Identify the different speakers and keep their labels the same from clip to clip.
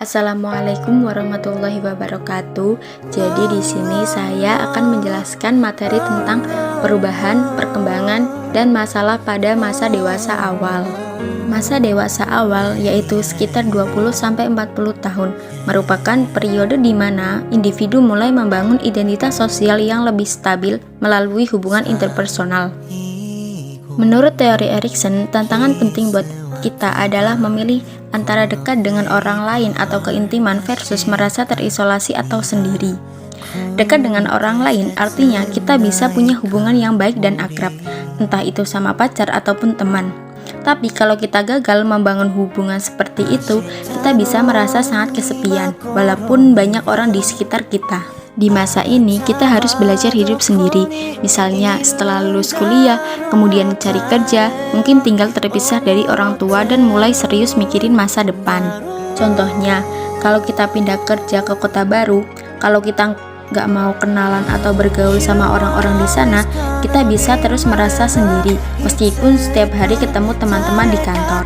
Speaker 1: Assalamualaikum warahmatullahi wabarakatuh. Jadi di sini saya akan menjelaskan materi tentang perubahan, perkembangan, dan masalah pada masa dewasa awal. Masa dewasa awal yaitu sekitar 20-40 tahun merupakan periode di mana individu mulai membangun identitas sosial yang lebih stabil melalui hubungan interpersonal. Menurut teori Erikson, tantangan penting buat kita adalah memilih antara dekat dengan orang lain atau keintiman versus merasa terisolasi atau sendiri. Dekat dengan orang lain artinya kita bisa punya hubungan yang baik dan akrab, entah itu sama pacar ataupun teman. Tapi kalau kita gagal membangun hubungan seperti itu, kita bisa merasa sangat kesepian, walaupun banyak orang di sekitar kita. Di masa ini, kita harus belajar hidup sendiri. Misalnya, setelah lulus kuliah, kemudian cari kerja, mungkin tinggal terpisah dari orang tua dan mulai serius mikirin masa depan. Contohnya, kalau kita pindah kerja ke kota baru, kalau kita nggak mau kenalan atau bergaul sama orang-orang di sana, kita bisa terus merasa sendiri, meskipun setiap hari ketemu teman-teman di kantor.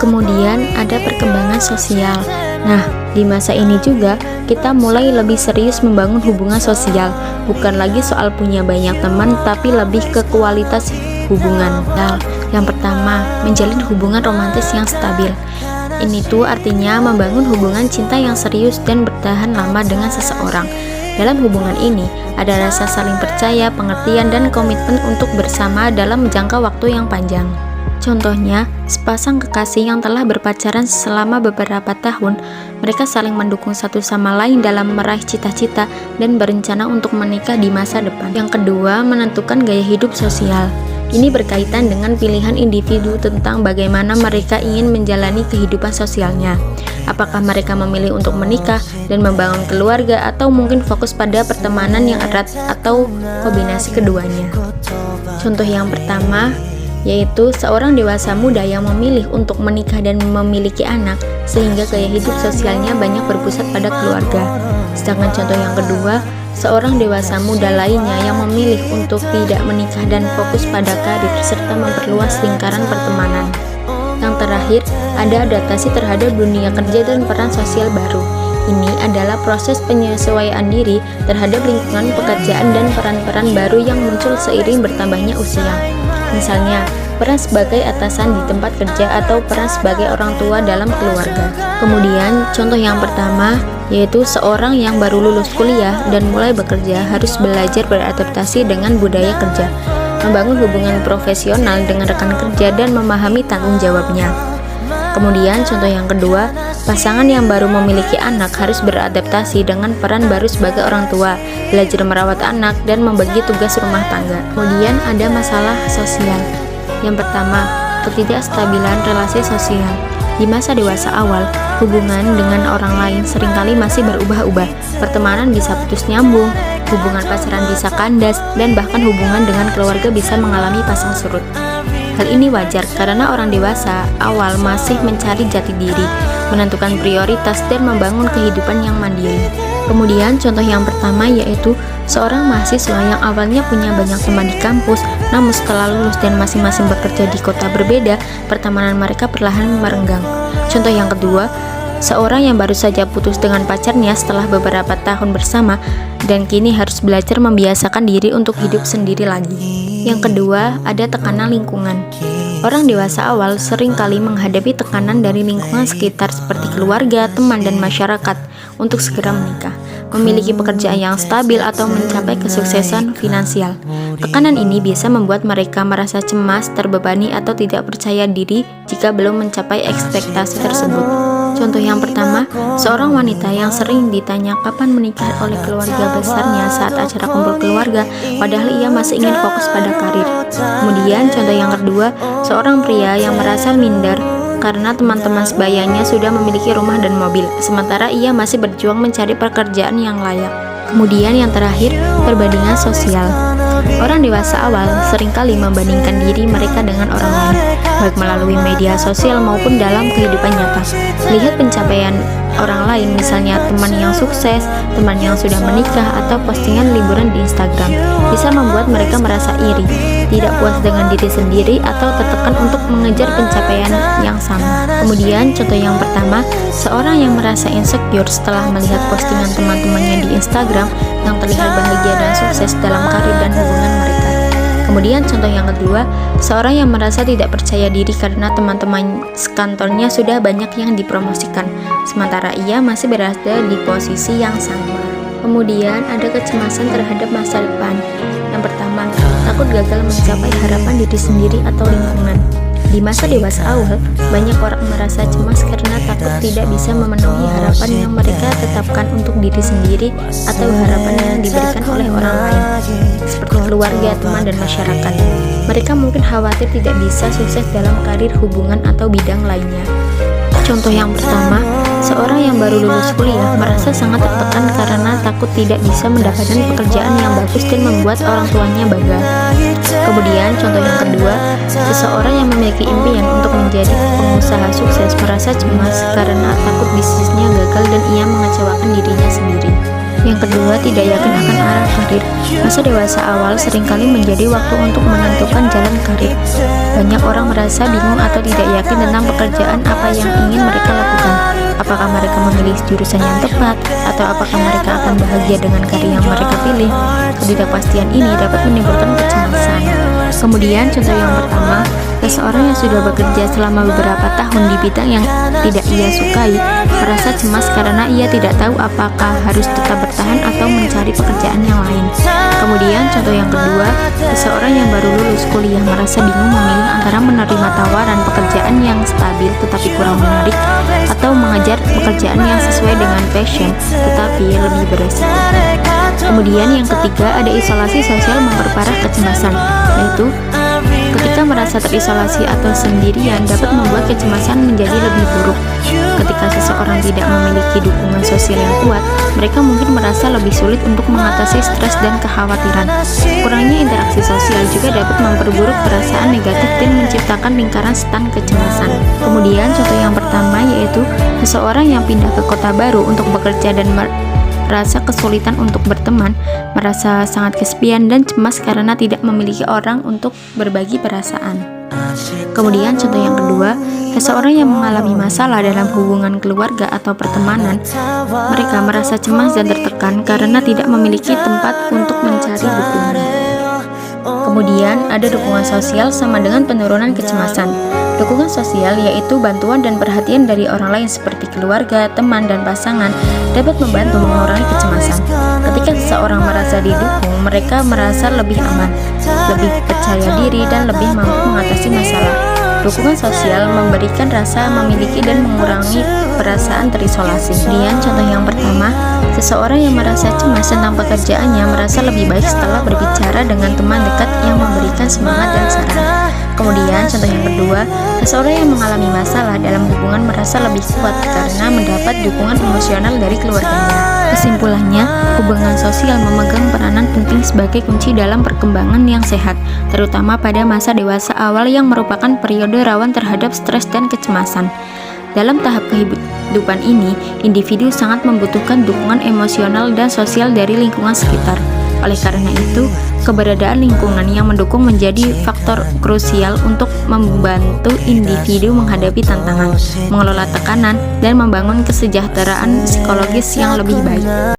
Speaker 1: Kemudian ada perkembangan sosial. Nah, di masa ini juga kita mulai lebih serius membangun hubungan sosial, bukan lagi soal punya banyak teman, tapi lebih ke kualitas hubungan. Yang pertama, menjalin hubungan romantis yang stabil. Ini tuh artinya membangun hubungan cinta yang serius dan bertahan lama dengan seseorang. Dalam hubungan ini, ada rasa saling percaya, pengertian, dan komitmen untuk bersama dalam jangka waktu yang panjang. Contohnya, sepasang kekasih yang telah berpacaran selama beberapa tahun, mereka saling mendukung satu sama lain dalam meraih cita-cita dan berencana untuk menikah di masa depan. Yang kedua, menentukan gaya hidup sosial. Ini berkaitan dengan pilihan individu tentang bagaimana mereka ingin menjalani kehidupan sosialnya. Apakah mereka memilih untuk menikah dan membangun keluarga, atau mungkin fokus pada pertemanan yang erat, atau kombinasi keduanya. Contoh yang pertama, yaitu seorang dewasa muda yang memilih untuk menikah dan memiliki anak, sehingga gaya hidup sosialnya banyak berpusat pada keluarga. Sedangkan contoh yang kedua, seorang dewasa muda lainnya yang memilih untuk tidak menikah dan fokus pada karir serta memperluas lingkaran pertemanan. Yang terakhir, ada adaptasi terhadap dunia kerja dan peran sosial baru. Ini adalah proses penyesuaian diri terhadap lingkungan pekerjaan dan peran-peran baru yang muncul seiring bertambahnya usia. Misalnya, peran sebagai atasan di tempat kerja atau peran sebagai orang tua dalam keluarga. Kemudian, contoh yang pertama, yaitu seorang yang baru lulus kuliah dan mulai bekerja harus belajar beradaptasi dengan budaya kerja, membangun hubungan profesional dengan rekan kerja, dan memahami tanggung jawabnya. Kemudian, contoh yang kedua, pasangan yang baru memiliki anak harus beradaptasi dengan peran baru sebagai orang tua, belajar merawat anak, dan membagi tugas rumah tangga. Kemudian ada masalah sosial. Yang pertama, ketidakstabilan relasi sosial. Di masa dewasa awal, hubungan dengan orang lain seringkali masih berubah-ubah. Pertemanan bisa putus nyambung, hubungan pacaran bisa kandas, dan bahkan hubungan dengan keluarga bisa mengalami pasang surut. Hal ini wajar karena orang dewasa awal masih mencari jati diri, menentukan prioritas, dan membangun kehidupan yang mandiri. Kemudian contoh yang pertama yaitu seorang mahasiswa yang awalnya punya banyak teman di kampus, namun setelah lulus dan masing-masing bekerja di kota berbeda, pertemanan mereka perlahan merenggang. Contoh yang kedua, seorang yang baru saja putus dengan pacarnya setelah beberapa tahun bersama dan kini harus belajar membiasakan diri untuk hidup sendiri lagi. Yang kedua, ada tekanan lingkungan. Orang dewasa awal sering kali menghadapi tekanan dari lingkungan sekitar seperti keluarga, teman, dan masyarakat untuk segera menikah, memiliki pekerjaan yang stabil, atau mencapai kesuksesan finansial. Tekanan ini bisa membuat mereka merasa cemas, terbebani, atau tidak percaya diri jika belum mencapai ekspektasi tersebut. Contoh yang pertama, seorang wanita yang sering ditanya kapan menikah oleh keluarga besarnya saat acara kumpul keluarga, padahal ia masih ingin fokus pada karir. Kemudian contoh yang kedua, seorang pria yang merasa minder karena teman-teman sebayanya sudah memiliki rumah dan mobil, sementara ia masih berjuang mencari pekerjaan yang layak. Kemudian yang terakhir, perbandingan sosial. Orang dewasa awal seringkali membandingkan diri mereka dengan orang lain, baik melalui media sosial maupun dalam kehidupan nyata. Lihat pencapaian orang lain, misalnya teman yang sukses, teman yang sudah menikah, atau postingan liburan di Instagram, bisa membuat mereka merasa iri, tidak puas dengan diri sendiri, atau tertekan untuk mengejar pencapaian yang sama. Kemudian contoh yang pertama, seorang yang merasa insecure setelah melihat postingan teman-temannya di Instagram yang terlihat bahagia dan sukses dalam karir dan hubungan mereka. Kemudian contoh yang kedua, seorang yang merasa tidak percaya diri karena teman-teman sekantornya sudah banyak yang dipromosikan, sementara ia masih berada di posisi yang sama. Kemudian ada kecemasan terhadap masa depan. Yang pertama, takut gagal mencapai harapan diri sendiri atau lingkungan. Di masa dewasa awal, banyak orang merasa cemas karena takut tidak bisa memenuhi harapan yang mereka tetapkan untuk diri sendiri atau harapan yang diberikan oleh orang lain, seperti keluarga, teman, dan masyarakat. Mereka mungkin khawatir tidak bisa sukses dalam karir, hubungan, atau bidang lainnya. Contoh yang pertama, seorang yang baru lulus kuliah merasa sangat tertekan karena takut tidak bisa mendapatkan pekerjaan yang bagus dan membuat orang tuanya bangga. Kemudian contoh yang kedua, seseorang yang memiliki impian untuk menjadi pengusaha sukses merasa cemas karena takut bisnisnya gagal dan ia mengecewakan dirinya sendiri. Yang kedua, tidak yakin akan arah karir. Masa dewasa awal seringkali menjadi waktu untuk menentukan jalan karir. Banyak orang merasa bingung atau tidak yakin tentang pekerjaan apa yang ingin mereka lakukan. Apakah mereka memilih jurusan yang tepat, atau apakah mereka akan bahagia dengan karir yang mereka pilih? Ketidakpastian ini dapat menimbulkan kecemasan. Kemudian contoh yang pertama, seseorang yang sudah bekerja selama beberapa tahun di bidang yang tidak ia sukai merasa cemas karena ia tidak tahu apakah harus tetap bertahan atau mencari pekerjaan yang lain. Kemudian contoh yang kedua, seseorang yang baru lulus kuliah merasa bingung memilih antara menerima tawaran pekerjaan yang stabil tetapi kurang menarik atau mengejar pekerjaan yang sesuai dengan passion tetapi lebih beresiko. Kemudian yang ketiga, ada isolasi sosial memperparah kecemasan, yaitu ketika merasa terisolasi atau sendirian dapat membuat kecemasan menjadi lebih buruk. Ketika seseorang tidak memiliki dukungan sosial yang kuat, mereka mungkin merasa lebih sulit untuk mengatasi stres dan kekhawatiran. Kurangnya interaksi sosial juga dapat memperburuk perasaan negatif dan menciptakan lingkaran setan kecemasan. Kemudian contoh yang pertama yaitu seseorang yang pindah ke kota baru untuk bekerja dan merasa kesulitan untuk berteman, merasa sangat kesepian dan cemas karena tidak memiliki orang untuk berbagi perasaan. Kemudian contoh yang kedua, seseorang yang mengalami masalah dalam hubungan keluarga atau pertemanan, mereka merasa cemas dan tertekan karena tidak memiliki tempat untuk mencari dukungan. Kemudian ada dukungan sosial sama dengan penurunan kecemasan. Dukungan sosial yaitu bantuan dan perhatian dari orang lain seperti keluarga, teman, dan pasangan dapat membantu mengurangi kecemasan. Ketika seseorang merasa didukung, mereka merasa lebih aman, lebih percaya diri, dan lebih mampu mengatasi masalah. Dukungan sosial memberikan rasa memiliki dan mengurangi perasaan terisolasi. Kemudian contoh yang pertama, seseorang yang merasa cemas tentang pekerjaannya merasa lebih baik setelah berbicara dengan teman dekat yang memberikan semangat dan saran. Kemudian contoh yang kedua, seseorang yang mengalami masalah dalam hubungan merasa lebih kuat karena mendapat dukungan emosional dari keluarganya. Kesimpulannya, hubungan sosial memegang peranan penting sebagai kunci dalam perkembangan yang sehat, terutama pada masa dewasa awal yang merupakan periode rawan terhadap stres dan kecemasan. Dalam tahap kehidupan ini, individu sangat membutuhkan dukungan emosional dan sosial dari lingkungan sekitar. Oleh karena itu, keberadaan lingkungan yang mendukung menjadi faktor krusial untuk membantu individu menghadapi tantangan, mengelola tekanan, dan membangun kesejahteraan psikologis yang lebih baik.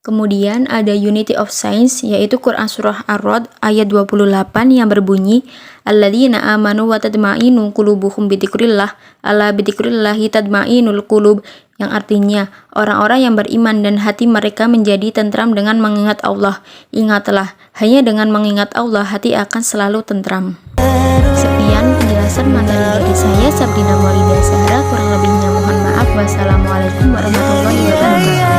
Speaker 1: Kemudian ada Unity of Science, yaitu Quran Surah Ar-Ra'd ayat 28 yang berbunyi, Alladzina amanu wa tadma'inu qulubuhum bidzikrillah, ala bidzikrillahi tadma'inul qulub, yang artinya orang-orang yang beriman dan hati mereka menjadi tentram dengan mengingat Allah. Ingatlah, hanya dengan mengingat Allah hati akan selalu tentram. Sekian penjelasan materi dari saya, Sabrina Maulida Zahra. Kurang lebihnya mohon maaf. Wassalamualaikum warahmatullahi wabarakatuh.